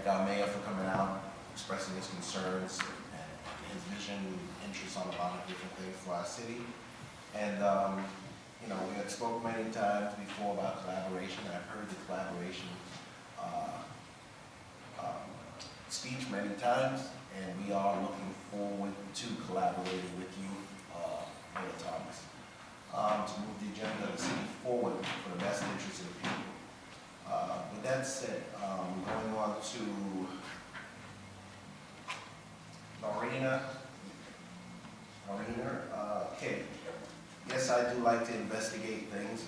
our mayor for coming out, expressing his concerns and his vision, interests on a lot of different things for our city. And you know, we had spoke many times before about collaboration. I've heard the collaboration speech many times, and we are looking forward to collaborating with you, Mayor Thomas, to move the agenda of the city forward for the best interest of the people. With that said, going on to Lorena, okay. Yes, I do like to investigate things,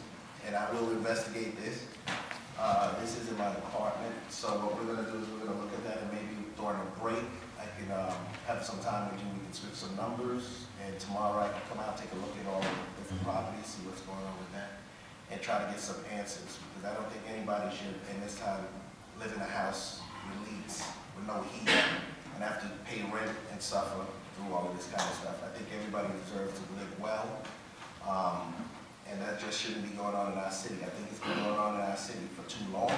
and I will investigate this. This is in my department, so what we're going to do is we're going to look at that, and maybe during a break, I can have some time with you. We can switch some numbers, and tomorrow I can come out, take a look at all the different properties, see what's going on with that, and try to get some answers, because I don't think anybody should, in this time, live in a house with leaks, with no heat, and have to pay rent and suffer through all of this kind of stuff. I think everybody deserves to live well. And that just shouldn't be going on in our city. I think it's been going on in our city for too long.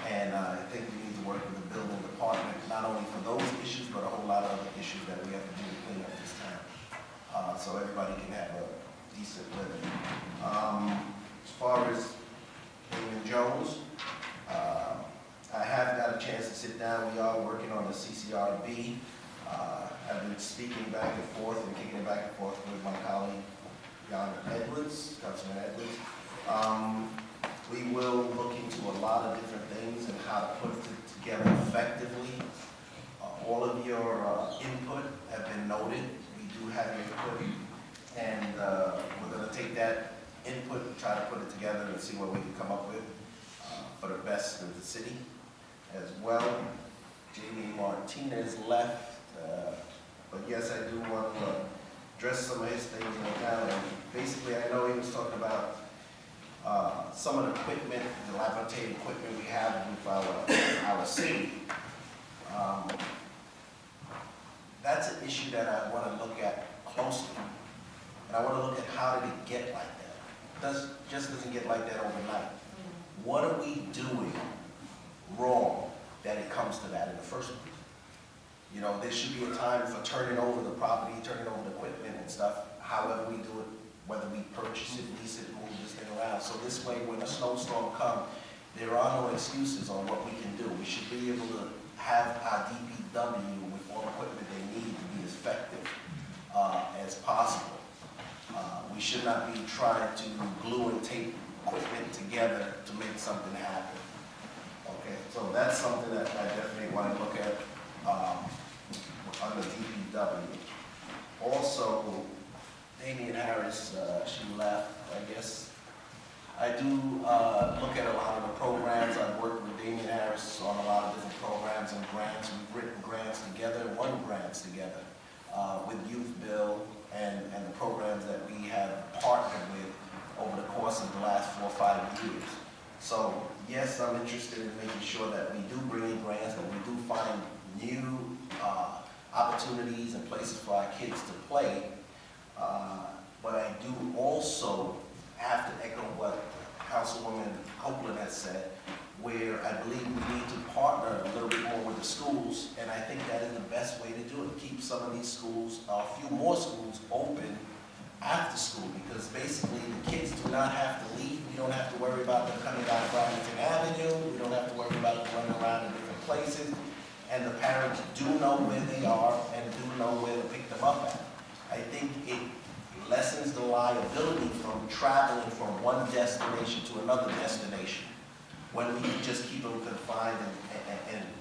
And I think we need to work with the building department, not only for those issues, but a whole lot of other issues that we have to do to clean up this town. So everybody can have a decent living. As far as Damon Jones, I have got a chance to sit down. We are working on the CCRB. I've been speaking back and forth and kicking it back and forth with my colleague, Councilman Edwards. We will look into a lot of different things and how to put it together effectively. All of your input have been noted. We do have your input, and we're going to take that input and try to put it together and see what we can come up with for the best of the city as well. Jamie Martinez left, but yes, I do want to address some of his things in the town. And basically, I know he was talking about some of the equipment, the dilapidated equipment we have with our city. That's an issue that I want to look at closely. And I want to look at how did it get like that. It just doesn't get like that overnight. What are we doing wrong that it comes to that in the first place? You know, there should be a time for turning over the property, turning over the equipment and stuff, however we do it, whether we purchase it, lease it, move this thing around. So this way, when a snowstorm comes, there are no excuses on what we can do. We should be able to have our DPW with all the equipment they need to be as effective as possible. We should not be trying to glue and tape equipment together to make something happen. Okay, so that's something that I definitely want to look at under DPW. Also, Damian Harris, she left, I guess. I do look at a lot of the programs. I've worked with Damian Harris on a lot of different programs and grants. We've written grants together, won grants together with Youth Bill and the programs that we have partnered with over the course of the last 4 or 5 years. So yes, I'm interested in making sure that we do bring in grants, that we do find new opportunities and places for our kids to play. But I do also have to echo what Councilwoman Copeland has said, where I believe we need to partner a little bit more with the schools, and I think that is the best way to do it. Keep some of these schools, a few more schools open after school, because basically the kids do not have to leave. We don't have to worry about them coming down Farmington Avenue. We don't have to worry about them running around in different places. And the parents do know where they are and do know where to pick them up at. I think it lessens the liability from traveling from one destination to another destination when we can just keep them confined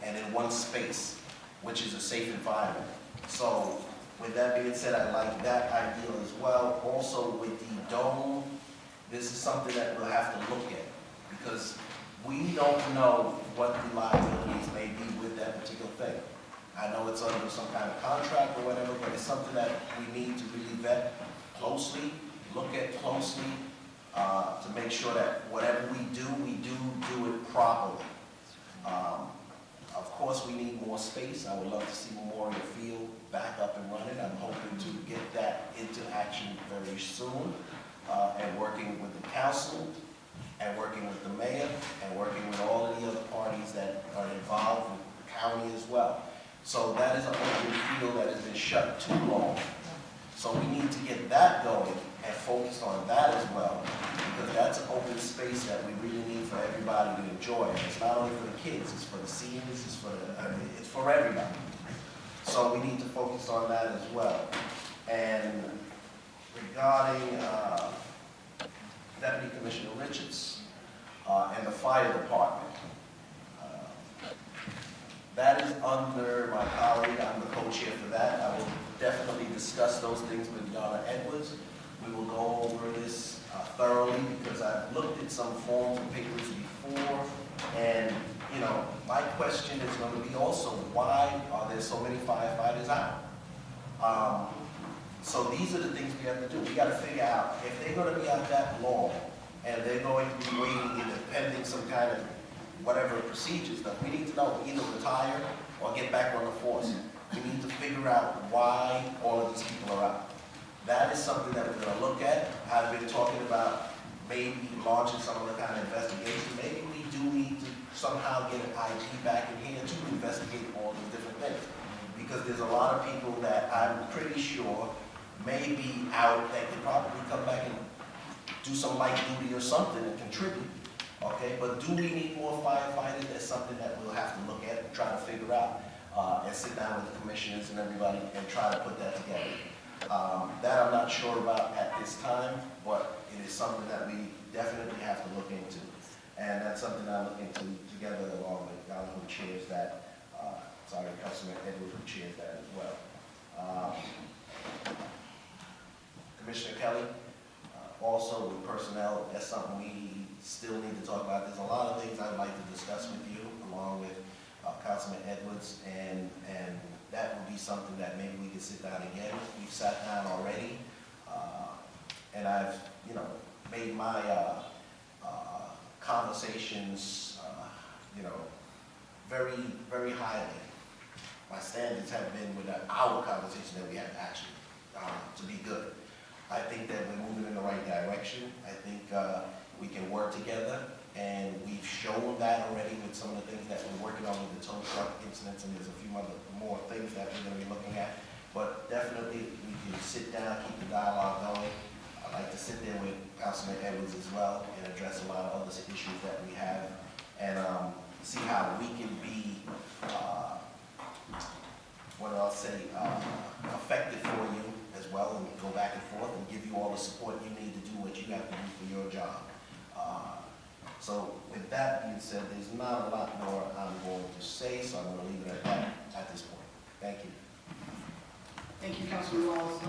and in one space, which is a safe environment. So with that being said, I like that idea as well. Also with the dome, this is something that we'll have to look at, because we don't know what the liabilities may be with that particular thing. I know it's under some kind of contract or whatever, but it's something that we need to really vet closely, look at closely, to make sure that whatever we do it properly. Of course, we need more space. I would love to see Memorial Field back up and running. I'm hoping to get that into action very soon, and working with the council, and working with the mayor, and working with all of the other parties that are involved with county as well. So that is an open field that has been shut too long. So we need to get that going and focus on that as well, because that's an open space that we really need for everybody to enjoy. It's not only for the kids, it's for the seniors, it's for everybody. So we need to focus on that as well. And regarding Deputy Commissioner Richards and the fire department, that is under my colleague. I'm the co-chair for that. I will definitely discuss those things with Donna Edwards. We will go over this thoroughly, because I've looked at some forms and papers before, and you know, my question is going to be also, why are there so many firefighters out? So these are the things we have to do. We got to figure out if they're going to be out that long, and they're going to be waiting either pending some kind of whatever procedures, that we need to know, either retire or get back on the force. We need to figure out why all of these people are out. That is something that we're going to look at. I've been talking about maybe launching some other kind of investigation. Maybe we do need to somehow get an IG back in here to investigate all these different things. Because there's a lot of people that I'm pretty sure may be out that could probably come back and do some light duty or something and contribute. Okay, but do we need more firefighters? That's something that we'll have to look at and try to figure out, and sit down with the commissioners and everybody and try to put that together. That I'm not sure about at this time, but it is something that we definitely have to look into. And that's something I'm looking into together along with Donna, who chairs that, Councilman Edwards, who chairs that as well. Commissioner Kelly, also with personnel, that's something we still need to talk about. There's a lot of things I'd like to discuss with you, along with Councilman Edwards, and that would be something that maybe we could sit down again. We've sat down already, and I've, you know, made my conversations, you know, very, very highly. My standards have been with our conversation that we have actually to be good. I think that we're moving in the right direction. I think we can work together, and we've shown that already with some of the things that we're working on with the tow truck incidents, and there's a few more things that we're going to be looking at. But definitely we can sit down, keep the dialogue going. I'd like to sit there with Councilman Edwards as well and address a lot of other issues that we have, and see how we can be, effective for you as well, and go back and forth and give you all the support you need to do what you have to do for your job. So with that being said, there's not a lot more I'm going to say, so I'm going to leave it at that at this point. Thank you. Thank you, Councilman Wallace.